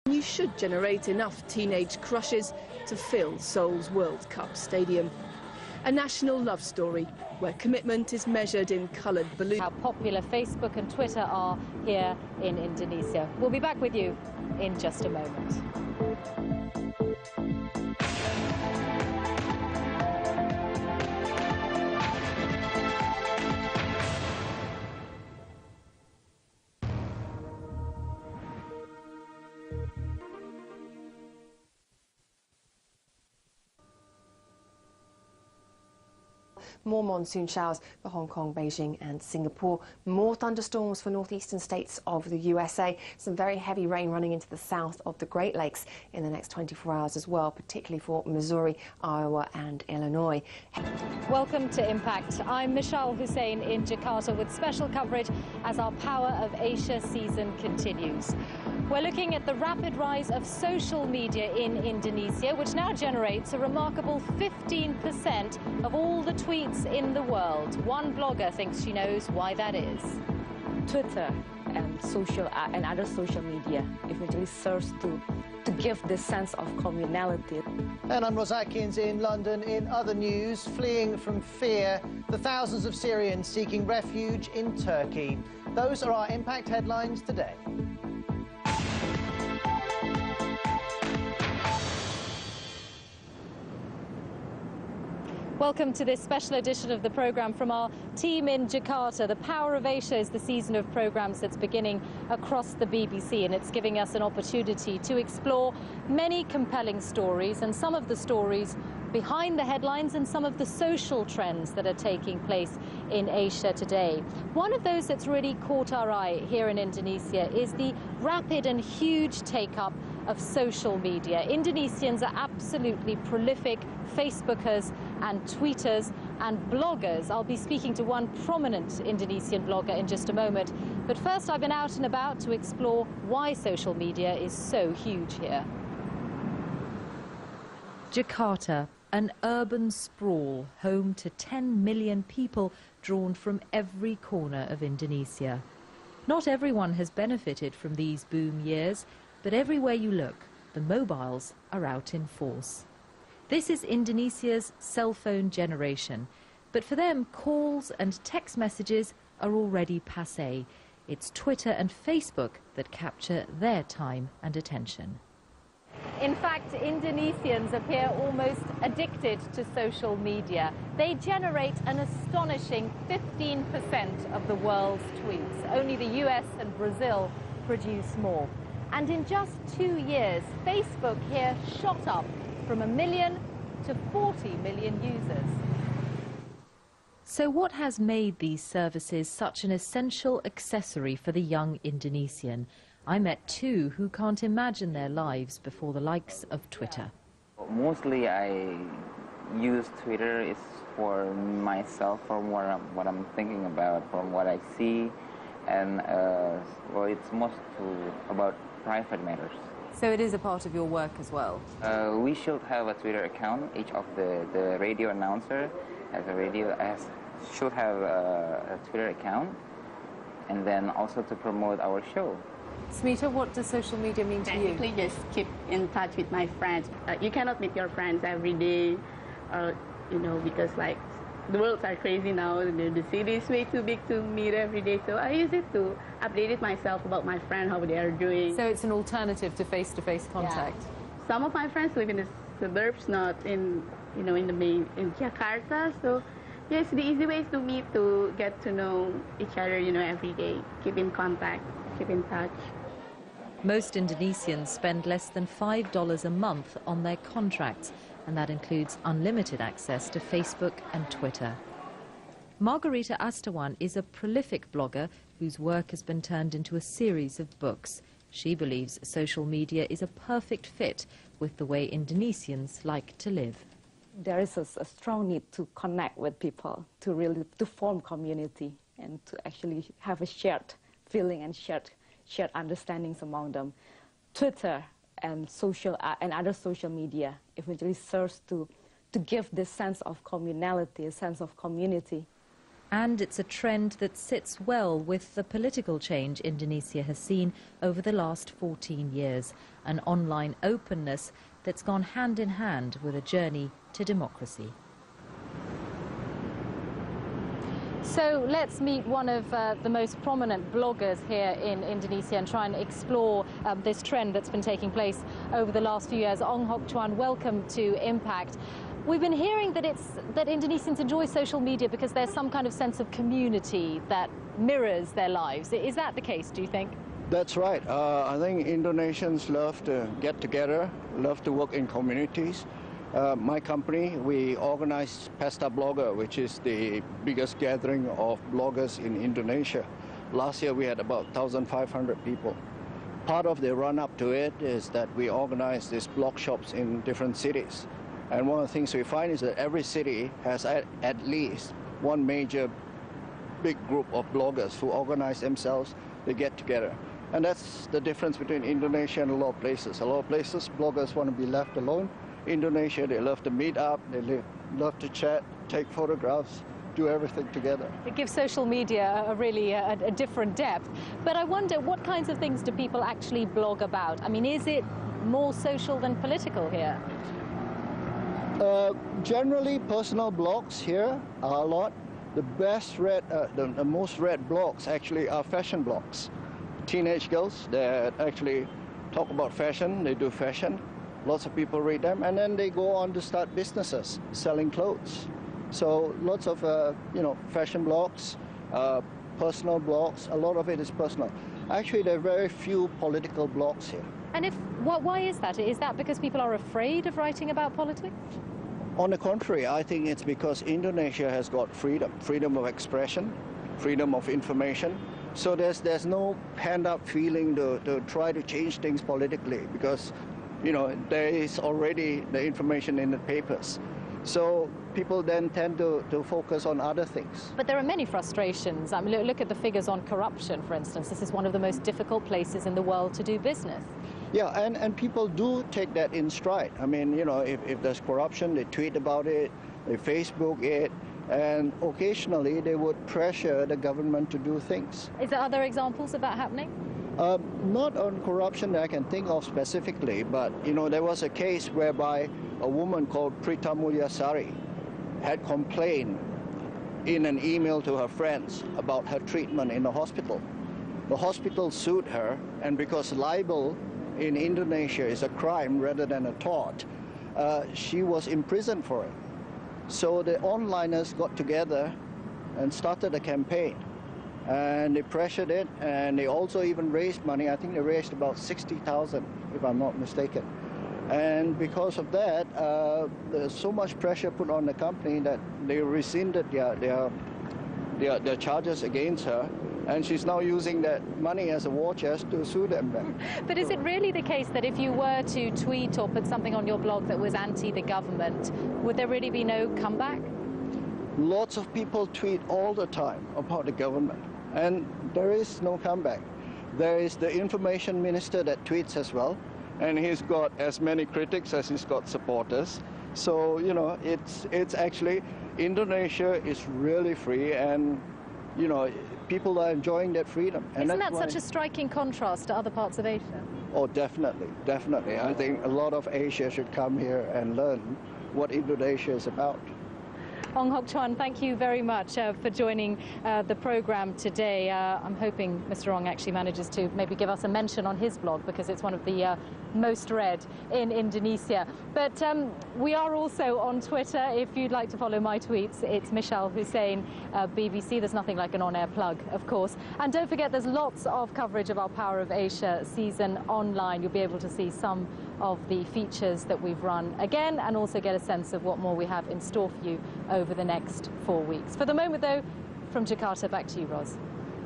You should generate enough teenage crushes to fill Seoul's World Cup stadium. A national love story where commitment is measured in coloured balloons. How popular Facebook and Twitter are here in Indonesia. We'll be back with you in just a moment. More monsoon showers for Hong Kong, Beijing and Singapore. More thunderstorms for northeastern states of the USA. Some very heavy rain running into the south of the Great Lakes in the next 24 hours as well, particularly for Missouri, Iowa and Illinois. Welcome to Impact. I'm Michelle Hussein in Jakarta with special coverage as our Power of Asia season continues. We're looking at the rapid rise of social media in Indonesia, which now generates a remarkable 15% of all the tweets in the world. One blogger thinks she knows why that is. Twitter and other social media eventually serves to give this sense of communality. And I'm Ross Atkins in London. In other news, fleeing from fear, the thousands of Syrians seeking refuge in Turkey. Those are our Impact headlines today. Welcome to this special edition of the programme from our team in Jakarta. The Power of Asia is the season of programmes that's beginning across the BBC, and it's giving us an opportunity to explore many compelling stories, and some of the stories behind the headlines and some of the social trends that are taking place in Asia today. One of those that's really caught our eye here in Indonesia is the rapid and huge take-up of social media. Indonesians are absolutely prolific Facebookers and tweeters and bloggers. I'll be speaking to one prominent Indonesian blogger in just a moment. But first, I've been out and about to explore why social media is so huge here. Jakarta, an urban sprawl home to 10 million people drawn from every corner of Indonesia. Not everyone has benefited from these boom years, but everywhere you look, the mobiles are out in force. This is Indonesia's cell phone generation, but for them, calls and text messages are already passé. It's Twitter and Facebook that capture their time and attention. In fact, Indonesians appear almost addicted to social media. They generate an astonishing 15% of the world's tweets. Only the US and Brazil produce more. And in just 2 years, Facebook here shot up from 1 million to 40 million users. So what has made these services such an essential accessory for the young Indonesian? I met two who can't imagine their lives before the likes of Twitter. Mostly I use Twitter is for myself, from what I'm thinking about, from what I see, and well, it's most about private matters. So it is a part of your work as well? We should have a Twitter account. Each of the radio announcer should have a Twitter account, and then also to promote our show. Smita, what does social media mean to you? Basically, just keep in touch with my friends. You cannot meet your friends every day, you know, because like the worlds are crazy now. The city is way too big to meet every day. So I use it to update it myself about my friend, how they are doing. So it's an alternative to face-to-face contact. Yeah. Some of my friends live in the suburbs, not in, you know, in Jakarta. So yes, the easy ways to meet, to get to know each other, you know, every day. Keep in contact, keep in touch. Most Indonesians spend less than $5 a month on their contracts, and that includes unlimited access to Facebook and Twitter. Margarita Astawan is a prolific blogger whose work has been turned into a series of books. She believes social media is a perfect fit with the way Indonesians like to live. There is a strong need to connect with people, to form community, and to actually have a shared feeling and shared understandings among them. Twitter and other social media eventually serves to give this sense of communality, a sense of community. And it's a trend that sits well with the political change Indonesia has seen over the last 14 years, an online openness that's gone hand in hand with a journey to democracy. So let's meet one of the most prominent bloggers here in Indonesia and try and explore this trend that's been taking place over the last few years. Ong Hok Chuan, welcome to Impact. We've been hearing that Indonesians enjoy social media because there's some kind of sense of community that mirrors their lives. Is that the case, do you think? That's right. I think Indonesians love to get together, love to work in communities. My company, we organize Pesta Blogger, which is the biggest gathering of bloggers in Indonesia. Last year we had about 1,500 people. Part of the run-up to it is that we organize these blog shops in different cities. And one of the things we find is that every city has at least one major big group of bloggers who organize themselves, they get together. And that's the difference between Indonesia and a lot of places. A lot of places, bloggers want to be left alone. Indonesia, they love to meet up, they love to chat, take photographs, do everything together. It gives social media a different depth. But I wonder, what kinds of things do people actually blog about? I mean, is it more social than political here? Generally, personal blogs here are a lot. The best read, the most read blogs actually are fashion blogs. Teenage girls that actually talk about fashion, they do fashion. Lots of people read them, and then they go on to start businesses, selling clothes. So lots of, fashion blogs, personal blogs, a lot of it is personal. Actually, there are very few political blogs here. And why is that? Is that because people are afraid of writing about politics? On the contrary, I think it's because Indonesia has got freedom of expression, freedom of information. So there's no hand-up feeling to try to change things politically because, there is already the information in the papers. So people then tend to focus on other things. But there are many frustrations. I mean, look at the figures on corruption, for instance. This is one of the most difficult places in the world to do business. Yeah, and people do take that in stride. I mean, if there's corruption, they tweet about it, they Facebook it, and occasionally they would pressure the government to do things. Is there other examples of that happening? Not on corruption that I can think of specifically, but there was a case whereby a woman called Prita Mulyasari had complained in an email to her friends about her treatment in the hospital. The hospital sued her, and because libel in Indonesia is a crime rather than a tort, she was imprisoned for it. So the onliners got together and started a campaign. And they pressured it, and they also even raised money. I think they raised about 60,000, if I'm not mistaken. And because of that, there's so much pressure put on the company that they rescinded their charges against her. And she's now using that money as a war chest to sue them back. But is it really the case that if you were to tweet or put something on your blog that was anti the government, would there really be no comeback? Lots of people tweet all the time about the government, and there is no comeback. There is the information minister that tweets as well, and he's got as many critics as he's got supporters. So, it's actually, Indonesia is really free, and, people are enjoying that freedom. And isn't that such a striking contrast to other parts of Asia? Oh, definitely, definitely. I think a lot of Asia should come here and learn what Indonesia is about. Ong Hok Chuan, thank you very much for joining the program today. I'm hoping Mr. Ong actually manages to maybe give us a mention on his blog because it's one of the most read in Indonesia. But we are also on Twitter. If you'd like to follow my tweets, it's Michelle Hussein, BBC. There's nothing like an on-air plug, of course. And don't forget, there's lots of coverage of our Power of Asia season online. You'll be able to see some of the features that we've run again and also get a sense of what more we have in store for you over the next 4 weeks. For the moment, though, from Jakarta, back to you, Roz.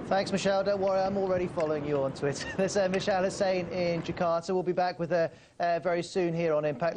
Thanks, Michelle. Don't worry, I'm already following you on Twitter. There's Michelle Hussein in Jakarta. We'll be back with her very soon here on Impact.